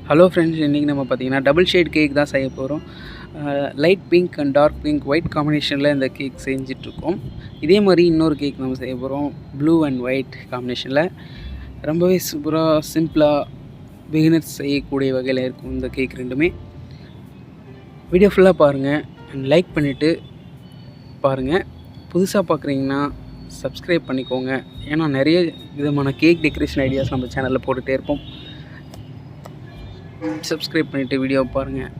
Hello friends, இன்றைக்கி நம்ம பார்த்திங்கன்னா டபுள் ஷேட் கேக் தான் செய்ய போகிறோம். Light pink and dark pink white காம்பினேஷனில் இந்த கேக் செஞ்சிட்ருக்கோம். இதே மாதிரி இன்னொரு கேக் நம்ம செய்ய போகிறோம் ப்ளூ அண்ட் ஒயிட் காம்பினேஷனில். ரொம்பவே சூப்பராக சிம்பிளாக பிகினர்ஸ் செய்யக்கூடிய வகையில் இருக்கும் இந்த கேக் ரெண்டுமே. வீடியோ ஃபுல்லாக பாருங்கள் அண்ட் லைக் பண்ணிவிட்டு பாருங்கள். புதுசாக பார்க்குறீங்கன்னா சப்ஸ்கிரைப் பண்ணிக்கோங்க. ஏன்னா நிறைய விதமான கேக் டெக்கரேஷன் ஐடியாஸ் நம்ம சேனலில் போட்டுகிட்டே இருப்போம். சப்ஸ்கிரைப் பண்ணிவிட்டு வீடியோ பாருங்கள்.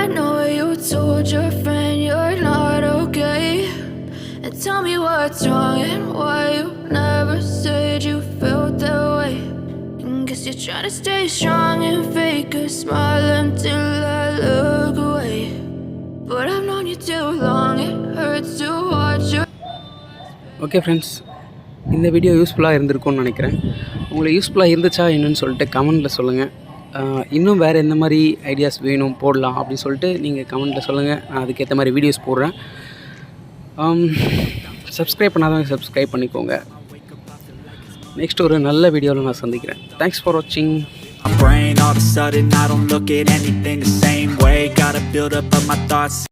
I know you told your friend you're not okay, and tell me what's wrong and why you never said you felt that way. And guess you're trying to stay strong and fake a smile until I look away. But I've known you too long, it hurts to watch you. Okay friends, இந்த video யூஸ்ஃபுல்லாக இருந்திருக்கும்னு நினைக்கிறேன். உங்களுக்கு யூஸ்ஃபுல்லாக இருந்துச்சா என்னன்னு சொல்லிட்டு கமெண்ட்டில் சொல்லுங்கள். இன்னும் வேறு எந்த மாதிரி ஐடியாஸ் வேணும் போடலாம் அப்படின்னு சொல்லிட்டு நீங்கள் கமெண்ட்டில் சொல்லுங்கள். நான் அதுக்கேற்ற மாதிரி வீடியோஸ் போடுறேன். சப்ஸ்கிரைப் பண்ணாதவங்க சப்ஸ்கிரைப் பண்ணிக்கோங்க. நெக்ஸ்ட் ஒரு நல்ல வீடியோவில் நான் சந்திக்கிறேன். தேங்க்ஸ் ஃபார் வாட்சிங். My brain, all of a sudden I don't look at anything the same way. Gotta build up of my thoughts.